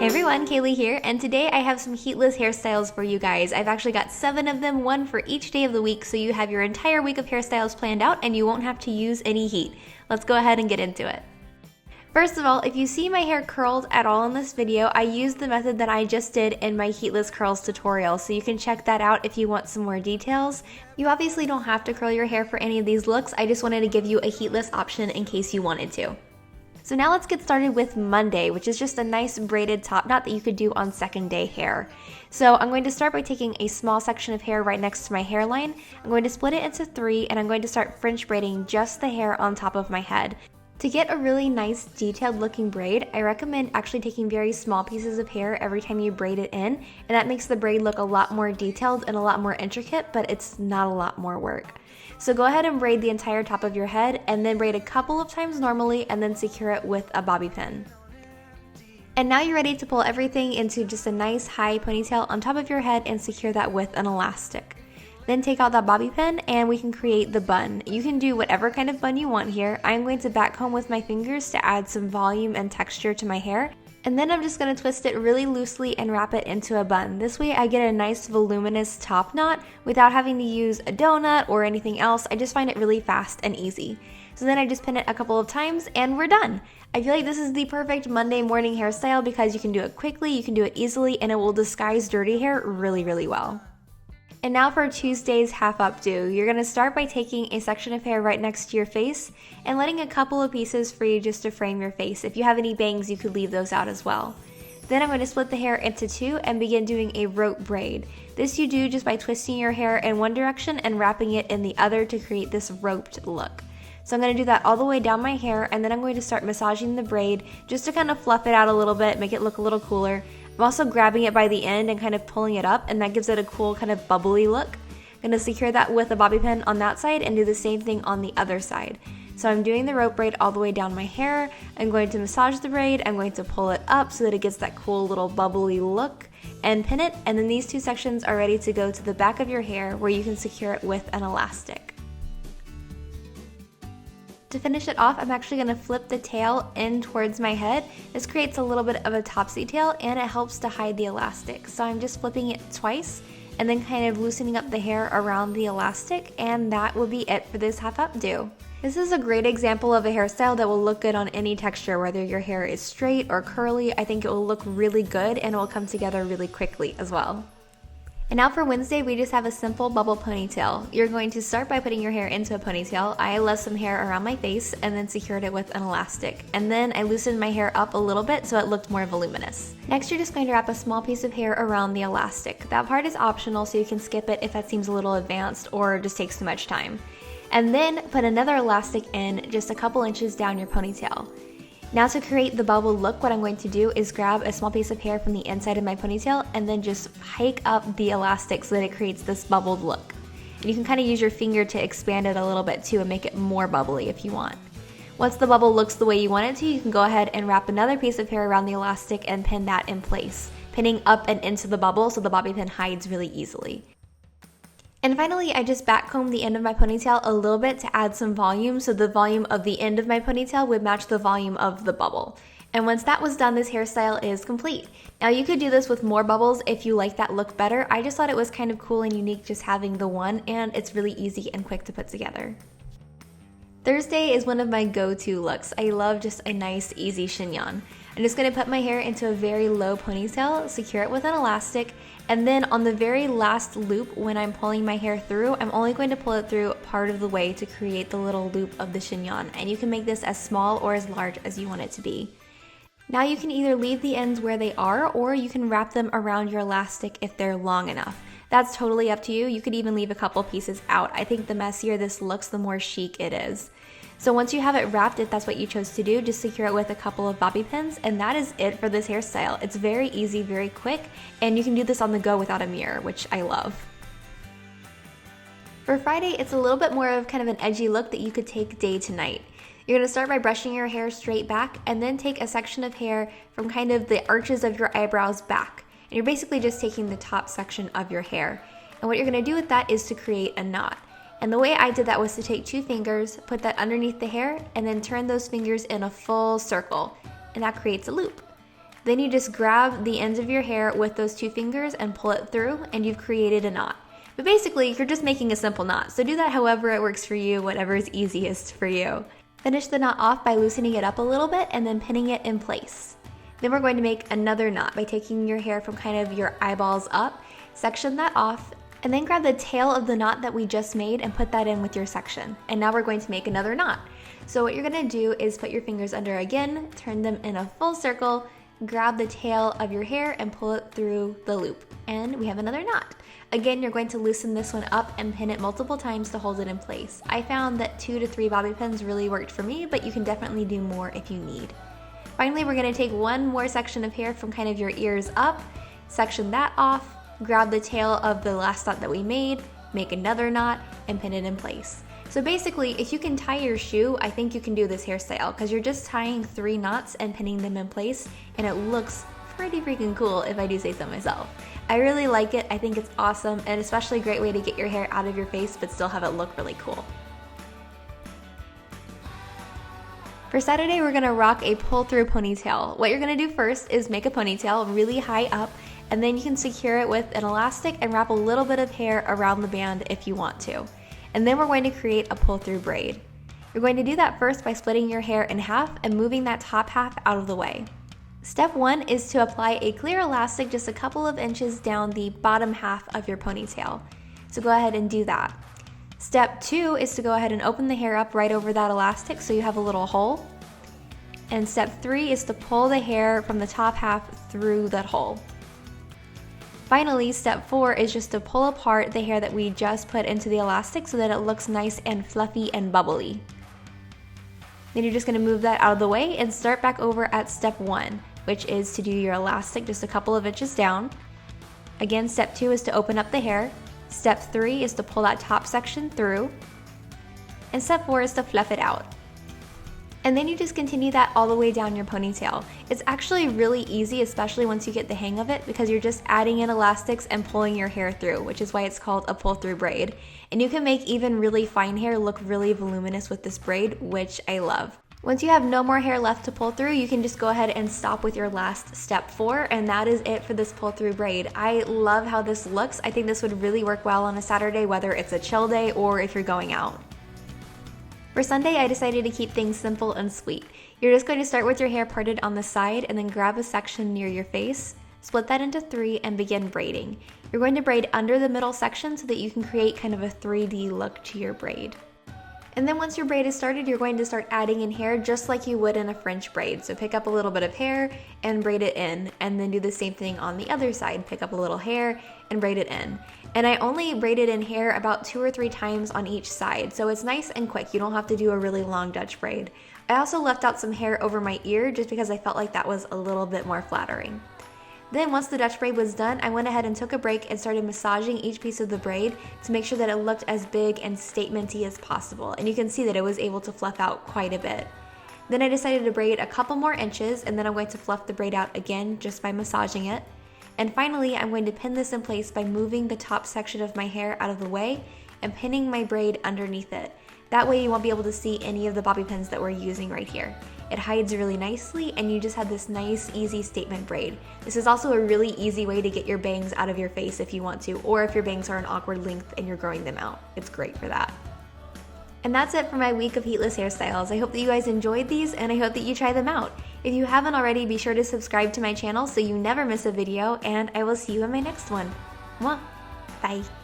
Hey everyone, Kayley here, and today I have some heatless hairstyles for you guys. I've actually got 7 of them, one for each day of the week, so you have your entire week of hairstyles planned out and you won't have to use any heat. Let's go ahead and get into it. First of all, if you see my hair curled at all in this video, I used the method that I just did in my heatless curls tutorial, so you can check that out if you want some more details. You obviously don't have to curl your hair for any of these looks, I just wanted to give you a heatless option in case you wanted to. So now let's get started with Mnday, which is just a nice braided top knot that you could do on second day hair. So I'm going to start by taking a small section of hair right next to my hairline. I'm going to split it into 3 and I'm going to start French braiding just the hair on top of my head. To get a really nice detailed looking braid, I recommend actually taking very small pieces of hair every time you braid it in, and that makes the braid look a lot more detailed and a lot more intricate, but it's not a lot more work. So go ahead and braid the entire top of your head and then braid a couple of times normally and then secure it with a bobby pin. And now you're ready to pull everything into just a nice high ponytail on top of your head and secure that with an elastic. Then take out that bobby pin and we can create the bun. You can do whatever kind of bun you want here. I'm going to backcomb with my fingers to add some volume and texture to my hair. And then I'm just going to twist it really loosely and wrap it into a bun. This way I get a nice voluminous top knot without having to use a donut or anything else. I just find it really fast and easy. So then I just pin it a couple of times and we're done. I feel like this is the perfect Monday morning hairstyle because you can do it quickly, you can do it easily, and it will disguise dirty hair really, really well. And now for Tuesday's half updo. You're going to start by taking a section of hair right next to your face and letting a couple of pieces free just to frame your face. If you have any bangs, you could leave those out as well. Then I'm going to split the hair into 2 and begin doing a rope braid. This you do just by twisting your hair in one direction and wrapping it in the other to create this roped look. So I'm going to do that all the way down my hair, and then I'm going to start massaging the braid just to kind of fluff it out a little bit, make it look a little cooler. I'm also grabbing it by the end and kind of pulling it up, and that gives it a cool kind of bubbly look. I'm going to secure that with a bobby pin on that side and do the same thing on the other side. So I'm doing the rope braid all the way down my hair. I'm going to massage the braid, I'm going to pull it up so that it gets that cool little bubbly look and pin it, and then these 2 sections are ready to go to the back of your hair where you can secure it with an elastic. To finish it off, I'm actually going to flip the tail in towards my head. This creates a little bit of a topsy tail and it helps to hide the elastic. So I'm just flipping it twice and then kind of loosening up the hair around the elastic, and that will be it for this half updo. This is a great example of a hairstyle that will look good on any texture, whether your hair is straight or curly. I think it will look really good and it will come together really quickly as well. And now for Wednesday, we just have a simple bubble ponytail. You're going to start by putting your hair into a ponytail. I left some hair around my face and then secured it with an elastic. And then I loosened my hair up a little bit so it looked more voluminous. Next, you're just going to wrap a small piece of hair around the elastic. That part is optional, so you can skip it if that seems a little advanced or just takes too much time. And then put another elastic in just a couple inches down your ponytail. Now to create the bubble look, what I'm going to do is grab a small piece of hair from the inside of my ponytail and then just hike up the elastic so that it creates this bubbled look. And you can kind of use your finger to expand it a little bit too and make it more bubbly if you want. Once the bubble looks the way you want it to, you can go ahead and wrap another piece of hair around the elastic and pin that in place, pinning up and into the bubble so the bobby pin hides really easily. And finally, I just backcombed the end of my ponytail a little bit to add some volume, so the volume of the end of my ponytail would match the volume of the bubble. And once that was done, this hairstyle is complete. Now you could do this with more bubbles if you like that look better. I just thought it was kind of cool and unique just having the one, and it's really easy and quick to put together. Thursday is one of my go-to looks. I love just a nice, easy chignon. I'm just going to put my hair into a very low ponytail, secure it with an elastic, and then on the very last loop when I'm pulling my hair through, I'm only going to pull it through part of the way to create the little loop of the chignon, and you can make this as small or as large as you want it to be. Now you can either leave the ends where they are, or you can wrap them around your elastic if they're long enough. That's totally up to you. You could even leave a couple pieces out. I think the messier this looks, the more chic it is. So once you have it wrapped, if that's what you chose to do, just secure it with a couple of bobby pins, and that is it for this hairstyle. It's very easy, very quick, and you can do this on the go without a mirror, which I love. For Friday, it's a little bit more of kind of an edgy look that you could take day to night. You're going to start by brushing your hair straight back, and then take a section of hair from kind of the arches of your eyebrows back. And you're basically just taking the top section of your hair. And what you're going to do with that is to create a knot. And the way I did that was to take 2 fingers, put that underneath the hair, and then turn those fingers in a full circle, and that creates a loop. Then you just grab the ends of your hair with those 2 fingers and pull it through, and you've created a knot. But basically, you're just making a simple knot, so do that however it works for you, whatever is easiest for you. Finish the knot off by loosening it up a little bit and then pinning it in place. Then we're going to make another knot by taking your hair from kind of your eyeballs up, section that off, and then grab the tail of the knot that we just made and put that in with your section. And now we're going to make another knot. So what you're gonna do is put your fingers under again, turn them in a full circle, grab the tail of your hair and pull it through the loop. And we have another knot. Again, you're going to loosen this one up and pin it multiple times to hold it in place. I found that 2 to 3 bobby pins really worked for me, but you can definitely do more if you need. Finally, we're gonna take one more section of hair from kind of your ears up, section that off, grab the tail of the last knot that we made, make another knot, and pin it in place. So basically, if you can tie your shoe, I think you can do this hairstyle because you're just tying 3 knots and pinning them in place, and it looks pretty freaking cool if I do say so myself. I really like it. I think it's awesome, and especially a great way to get your hair out of your face but still have it look really cool. For Saturday, we're gonna rock a pull-through ponytail. What you're gonna do first is make a ponytail really high up, and then you can secure it with an elastic and wrap a little bit of hair around the band if you want to. And then we're going to create a pull-through braid. You're going to do that first by splitting your hair in half and moving that top half out of the way. Step 1 is to apply a clear elastic just a couple of inches down the bottom half of your ponytail. So go ahead and do that. Step 2 is to go ahead and open the hair up right over that elastic so you have a little hole. And step 3 is to pull the hair from the top half through that hole. Finally, step 4 is just to pull apart the hair that we just put into the elastic so that it looks nice and fluffy and bubbly. Then you're just going to move that out of the way and start back over at step 1, which is to do your elastic just a couple of inches down. Again, step 2 is to open up the hair. Step 3 is to pull that top section through. And step 4 is to fluff it out. And then you just continue that all the way down your ponytail. It's actually really easy, especially once you get the hang of it, because you're just adding in elastics and pulling your hair through, which is why it's called a pull-through braid. And you can make even really fine hair look really voluminous with this braid, which I love. Once you have no more hair left to pull through, you can just go ahead and stop with your last step 4, and that is it for this pull-through braid. I love how this looks. I think this would really work well on a Saturday, whether it's a chill day or if you're going out. For Sunday, I decided to keep things simple and sweet. You're just going to start with your hair parted on the side and then grab a section near your face, split that into 3, and begin braiding. You're going to braid under the middle section so that you can create kind of a 3D look to your braid. And then once your braid is started, you're going to start adding in hair just like you would in a French braid. So pick up a little bit of hair and braid it in, and then do the same thing on the other side. Pick up a little hair and braid it in. And I only braided in hair about 2 or 3 times on each side, so it's nice and quick. You don't have to do a really long Dutch braid. I also left out some hair over my ear just because I felt like that was a little bit more flattering. Then once the Dutch braid was done, I went ahead and took a break and started massaging each piece of the braid to make sure that it looked as big and statement-y as possible. And you can see that it was able to fluff out quite a bit. Then I decided to braid a couple more inches, and then I'm going to fluff the braid out again just by massaging it. And finally, I'm going to pin this in place by moving the top section of my hair out of the way and pinning my braid underneath it. That way you won't be able to see any of the bobby pins that we're using right here. It hides really nicely, and you just have this nice, easy statement braid. This is also a really easy way to get your bangs out of your face if you want to, or if your bangs are an awkward length and you're growing them out. It's great for that. And that's it for my week of Heatless Hairstyles. I hope that you guys enjoyed these, and I hope that you try them out. If you haven't already, be sure to subscribe to my channel so you never miss a video, and I will see you in my next one. Mwah! Bye!